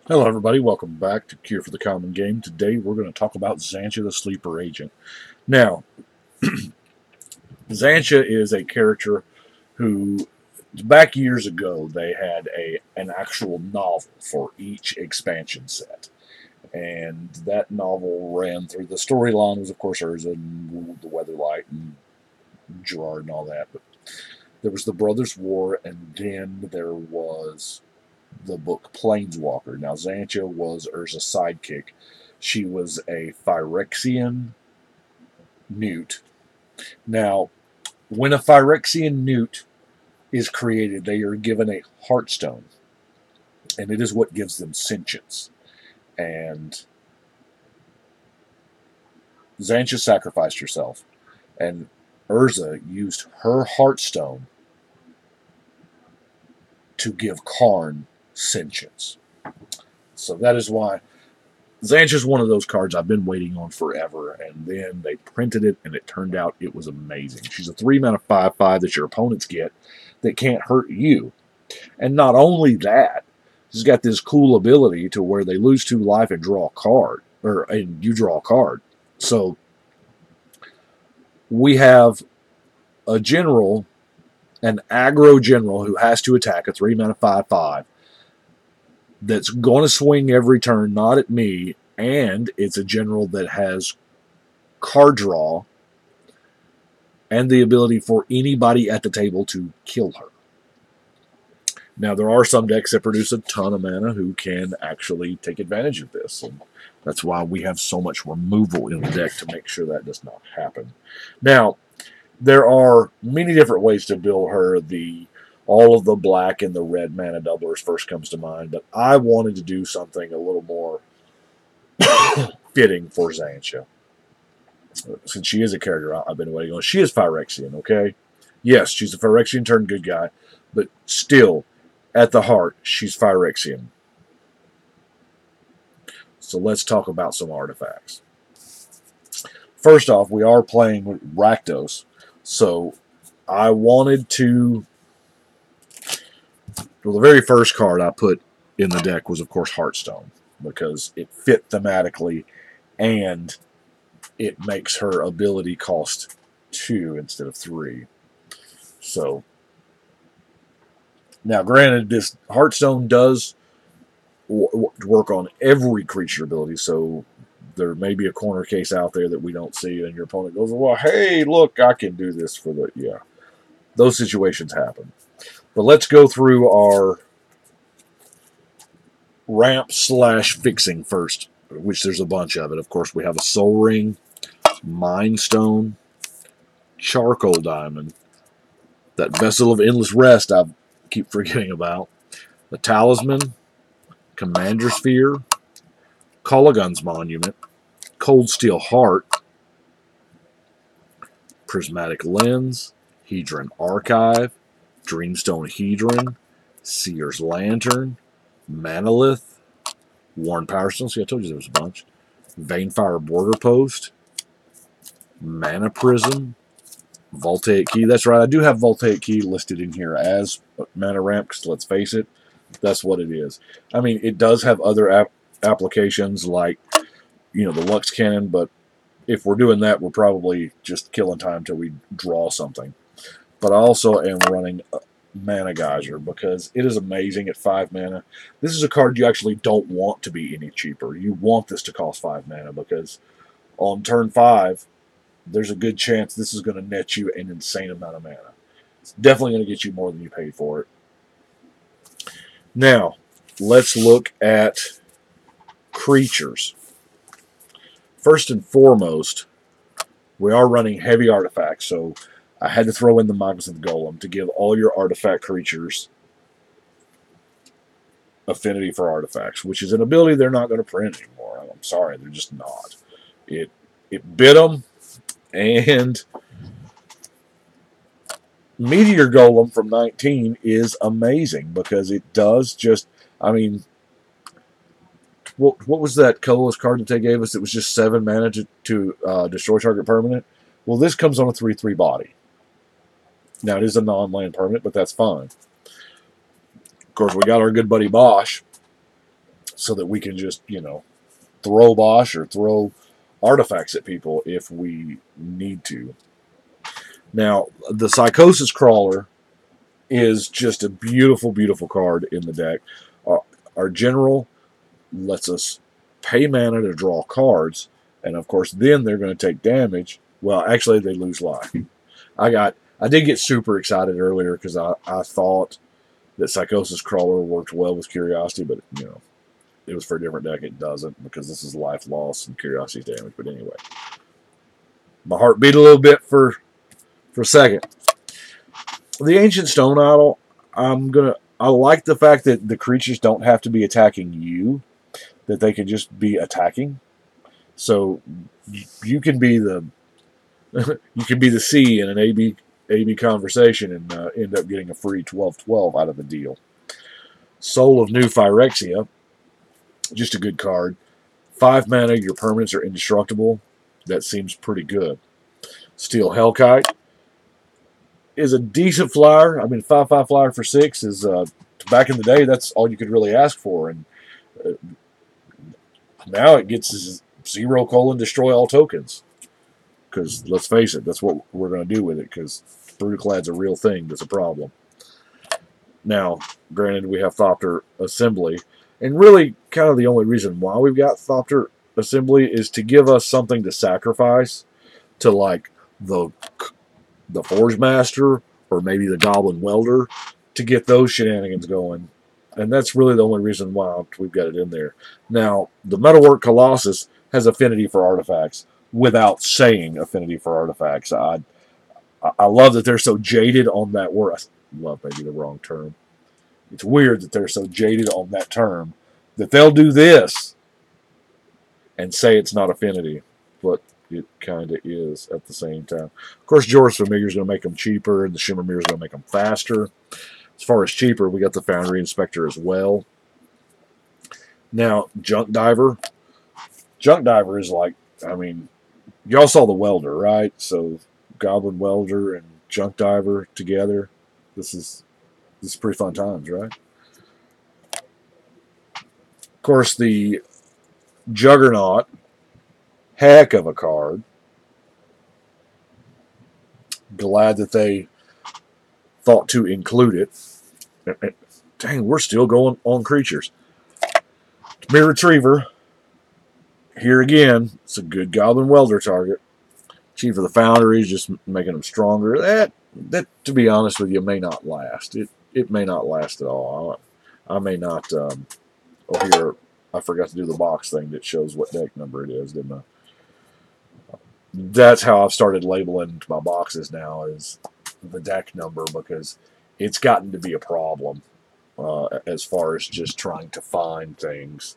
Hello, everybody. Welcome back to Cure for the Common Game. Today, we're going to talk about Xantcha, the Sleeper Agent. Now, Xantcha is a character who, back years ago, they had an actual novel for each expansion set. And that novel ran through the storyline was, of course, Urza and the Weatherlight and Gerard and all that. But there was the Brothers' War, and then there was the book Planeswalker. Now, Xantcha was Urza's sidekick. She was a Phyrexian newt. Now, when a Phyrexian newt is created, they are given a heartstone, and it is what gives them sentience. And Xantcha sacrificed herself, and Urza used her heartstone to give Karn sentience. So that is why Xantcha is one of those cards I've been waiting on forever, and then they printed it, and it turned out it was amazing. She's a 3-mana 5/5 that your opponents get that can't hurt you. And not only that, she's got this cool ability to where they lose 2 life and draw a card, and you draw a card. So we have a general, an aggro general who has to attack a 3-mana 5/5 that's going to swing every turn, not at me, and it's a general that has card draw and the ability for anybody at the table to kill her. Now, there are some decks that produce a ton of mana who can actually take advantage of this, and that's why we have so much removal in the deck to make sure that does not happen. Now, there are many different ways to build her. All of the black and the red mana doublers first comes to mind, but I wanted to do something a little more fitting for Xantcha. Since she is a character I've been waiting on. She is Phyrexian, okay? Yes, she's a Phyrexian turned good guy, but still, at the heart, she's Phyrexian. So let's talk about some artifacts. First off, we are playing with Rakdos, so I wanted to. Well, the very first card I put in the deck was, of course, Heartstone, because it fit thematically and it makes her ability cost 2 instead of 3. So, now granted, this Heartstone does work on every creature ability, so there may be a corner case out there that we don't see, and your opponent goes, well, hey, look, I can do this for the. Yeah. Those situations happen. But let's go through our ramp / fixing first, which there's a bunch of it. Of course, we have a Soul Ring, Mind Stone, Charcoal Diamond, that Vessel of Endless Rest I keep forgetting about, the Talisman, Commander Sphere, Kolaghan's Monument, Cold Steel Heart, Prismatic Lens, Hedron Archive, Dreamstone Hedron, Seer's Lantern, Manalith, Worn Power Stone. See, I told you there was a bunch. Vanefire Border Post, Mana Prism, Voltaic Key. That's right, I do have Voltaic Key listed in here as mana ramp, because let's face it, that's what it is. I mean, it does have other applications like, the Lux Cannon, but if we're doing that, we're probably just killing time till we draw something. But I also am running Mana Geyser because it is amazing at 5 mana. This is a card you actually don't want to be any cheaper. You want this to cost 5 mana because on turn 5, there's a good chance this is going to net you an insane amount of mana. It's definitely going to get you more than you paid for it. Now, let's look at creatures. First and foremost, we are running heavy artifacts, so I had to throw in the Magus of the Golem to give all your artifact creatures affinity for artifacts, which is an ability they're not going to print anymore. I'm sorry, they're just not. It bit them, and Meteor Golem from 19 is amazing because it does just, I mean, what was that colorless card that they gave us? It was just 7 mana to destroy target permanent. Well, this comes on a 3/3 body. Now, it is a non-land permanent, but that's fine. Of course, we got our good buddy Bosch. so that we can just, throw Bosch or throw artifacts at people if we need to. Now, the Psychosis Crawler is just a beautiful, beautiful card in the deck. Our general lets us pay mana to draw cards, and of course, then they're going to take damage. Well, actually, they lose life. I did get super excited earlier because I thought that Psychosis Crawler worked well with Curiosity, but it was for a different deck. It doesn't, because this is life loss and Curiosity's damage. But anyway, my heart beat a little bit for a second. The Ancient Stone Idol, I like the fact that the creatures don't have to be attacking you, that they can just be attacking. So you can be the C in an AB conversation and end up getting a free 12/12 out of the deal. Soul of New Phyrexia, just a good card. 5 mana, your permanents are indestructible. That seems pretty good. Steel Hellkite is a decent flyer. I mean, 5/5 flyer for 6 is, back in the day, that's all you could really ask for. And now it gets 0: destroy all tokens. Because, let's face it, that's what we're going to do with it, because Brutaclad's a real thing that's a problem. Now, granted, we have Thopter Assembly, and really, kind of the only reason why we've got Thopter Assembly is to give us something to sacrifice to, like, the Forge Master or maybe the Goblin Welder to get those shenanigans going. And that's really the only reason why we've got it in there. Now, the Metalwork Colossus has affinity for artifacts without saying affinity for artifacts. I love that they're so jaded on that word. Love may be the wrong term. It's weird that they're so jaded on that term that they'll do this and say it's not affinity, but it kind of is at the same time. Of course, Jor's Familiar is going to make them cheaper, and the Shimmer Mirror is going to make them faster. As far as cheaper, we got the Foundry Inspector as well. Now, Junk Diver. Junk Diver is like, I mean, y'all saw the Welder, right? So, Goblin Welder and Junk Diver together. This is pretty fun times, right? Of course, the Juggernaut, heck of a card. Glad that they thought to include it. Dang, we're still going on creatures. Mirror Retriever. Here again, it's a good Goblin Welder target. Chief of the Foundry is just making them stronger. That, to be honest with you, may not last. It may not last at all. I may not. Oh, here, I forgot to do the box thing that shows what deck number it is, didn't I? That's how I've started labeling my boxes now, is the deck number, because it's gotten to be a problem as far as just trying to find things.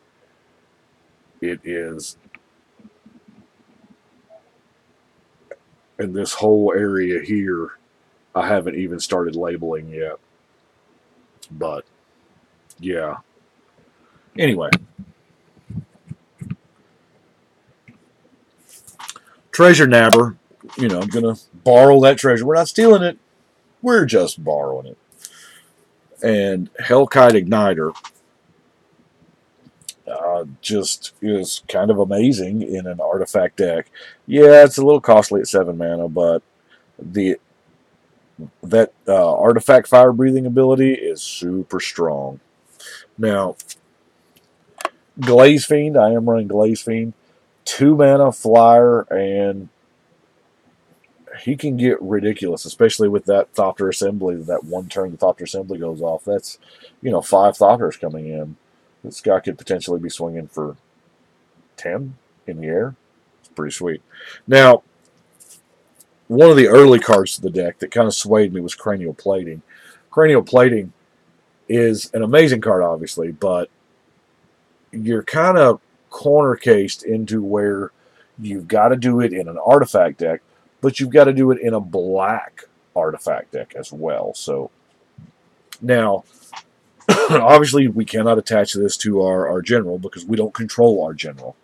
It is. And this whole area here, I haven't even started labeling yet. But, yeah. Anyway. Treasure Nabber. I'm going to borrow that treasure. We're not stealing it. We're just borrowing it. And Hellkite Igniter just is kind of amazing in an artifact deck. Yeah, it's a little costly at 7 mana, but that artifact fire breathing ability is super strong. Now, Glaze Fiend, I am running Glaze Fiend. 2 mana flyer, and he can get ridiculous, especially with that Thopter Assembly. That one turn the Thopter Assembly goes off. That's 5 Thopters coming in. This guy could potentially be swinging for 10 in the air. It's pretty sweet. Now, one of the early cards to the deck that kind of swayed me was Cranial Plating. Cranial Plating is an amazing card, obviously, but you're kind of corner cased into where you've got to do it in an artifact deck, but you've got to do it in a black artifact deck as well. So, now, obviously, we cannot attach this to our general because we don't control our general.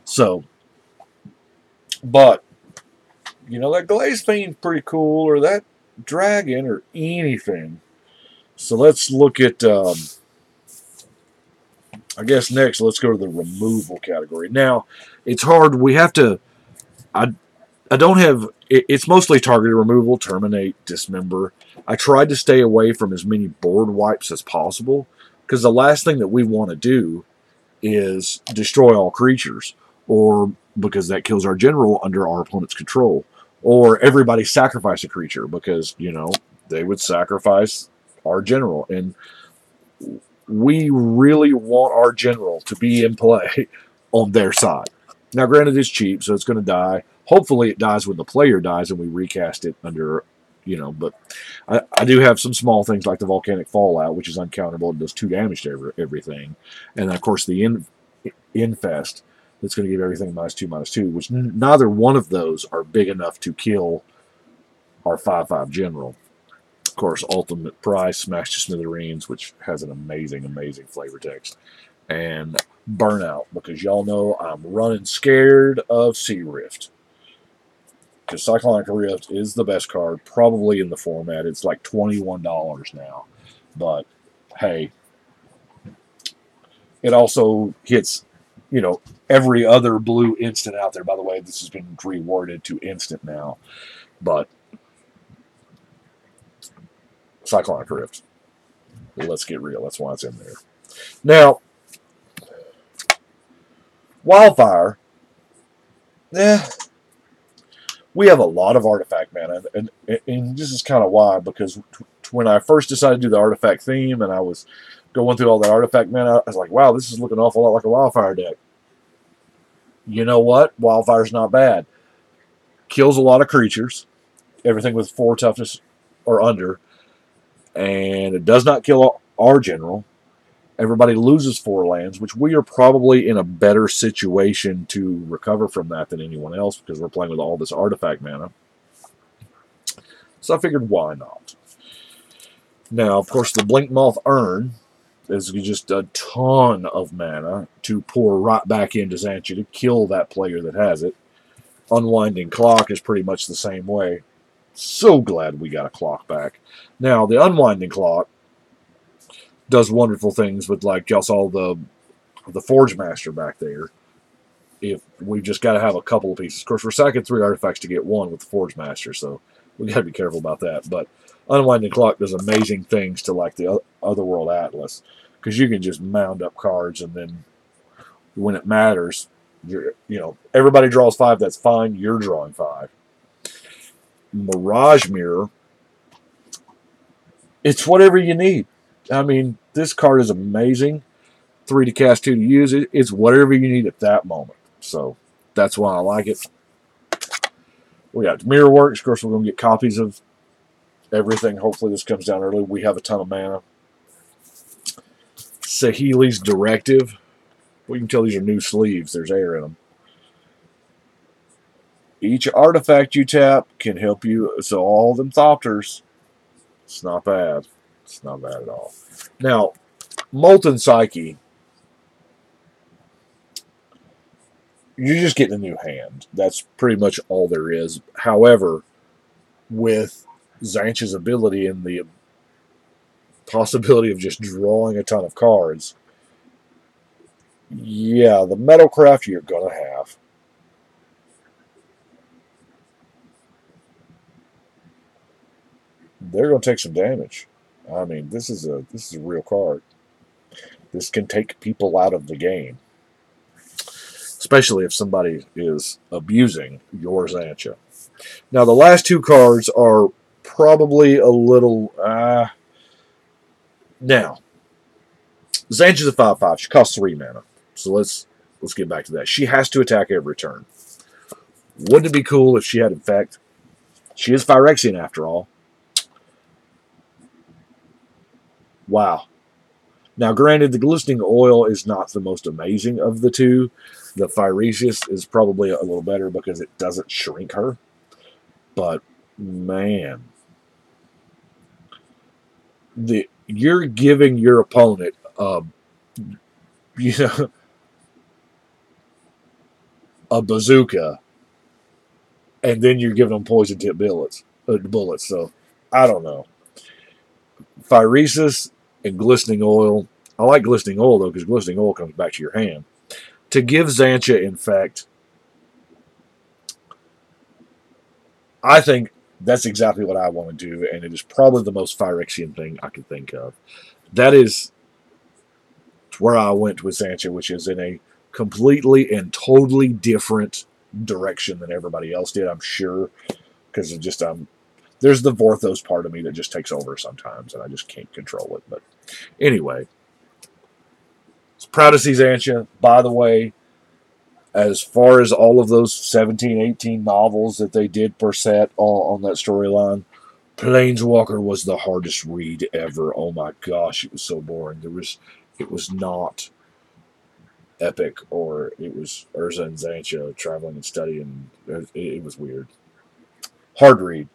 So, but, that Glaze Fiend's pretty cool, or that Dragon, or anything. So let's look at, I guess next, let's go to the removal category. Now, it's hard. We have to. I don't have. It's mostly targeted removal, terminate, dismember. I tried to stay away from as many board wipes as possible because the last thing that we want to do is destroy all creatures, or because that kills our general under our opponent's control, or everybody sacrifice a creature because they would sacrifice our general, and we really want our general to be in play on their side. Now, granted, it's cheap, so it's going to die. Hopefully, it dies when the player dies and we recast it under, but I do have some small things like the Volcanic Fallout, which is uncounterable. It does 2 damage to everything. And then, of course, the Infest, that's going to give everything -2/-2, which neither one of those are big enough to kill our 5/5 general. Of course, Ultimate Price, Smash to Smithereens, which has an amazing, amazing flavor text. And Burnout, because y'all know I'm running scared of Sea Rift. Because Cyclonic Rift is the best card, probably in the format. It's like $21 now. But, hey, it also hits, every other blue instant out there. By the way, this has been reworded to instant now. But Cyclonic Rift. Let's get real. That's why it's in there. Now, Wildfire. We have a lot of artifact mana, and this is kind of why, because when I first decided to do the artifact theme and I was going through all that artifact mana, I was like, wow, this is looking an awful lot like a Wildfire deck. You know what? Wildfire's not bad. Kills a lot of creatures, everything with 4 toughness or under, and it does not kill our general. Everybody loses 4 lands, which we are probably in a better situation to recover from that than anyone else because we're playing with all this artifact mana. So I figured, why not? Now, of course, the Blinkmoth Urn is just a ton of mana to pour right back into Xantcha to kill that player that has it. Unwinding Clock is pretty much the same way. So glad we got a clock back. Now, the Unwinding Clock does wonderful things with, like, y'all saw the Forge Master back there. If we've just got to have a couple of pieces. Of course, we're sacking 3 artifacts to get 1 with the Forge Master, so we got to be careful about that. But Unwinding Clock does amazing things to, like, the Otherworld Atlas, because you can just mound up cards, and then when it matters, everybody draws 5. That's fine. You're drawing 5. Mirage Mirror. It's whatever you need. I mean, this card is amazing. 3 to cast, 2 to use it. It's whatever you need at that moment. So that's why I like it. We got Mirror Works. Of course, we're going to get copies of everything. Hopefully this comes down early. We have a ton of mana. Saheeli's Directive. We can tell these are new sleeves. There's air in them. Each artifact you tap can help you. So all them Thopters. It's not bad. It's not bad at all. Now, Molten Psyche, you're just getting a new hand. That's pretty much all there is. However, with Xantcha's ability and the possibility of just drawing a ton of cards, yeah, the Metalcraft you're going to have. They're going to take some damage. I mean, this is a real card. This can take people out of the game, especially if somebody is abusing your Xantcha. Now, the last 2 cards are probably a little. Now, Xantcha's a 5/5. She costs 3 mana, so let's get back to that. She has to attack every turn. Wouldn't it be cool if she had Infect? She is Phyrexian after all. Wow. Now, granted, the Glistening Oil is not the most amazing of the 2. The Phyrexian is probably a little better because it doesn't shrink her. But, man. You're giving your opponent, a bazooka, and then you're giving them poison tip bullets. So, I don't know. Phyrexian and Glistening Oil, I like glistening oil, though, because glistening oil comes back to your hand. To give Xantcha Infect, I think that's exactly what I want to do, and it is probably the most Phyrexian thing I can think of. That is where I went with Sancha, which is in a completely and totally different direction than everybody else did, I'm sure, because of just there's the Vorthos part of me that just takes over sometimes, and I just can't control it. But anyway, proud to see Xantcha. By the way, as far as all of those 17, 18 novels that they did per set on that storyline, Planeswalker was the hardest read ever. Oh my gosh, it was so boring. It was not epic, or it was Urza and Xantcha traveling and studying. It was weird. Hard read,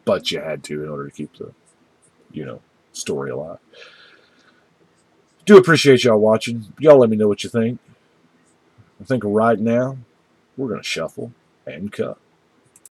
but you had to in order to keep the, story alive. Do appreciate y'all watching. Y'all let me know what you think. I think right now we're going to shuffle and cut.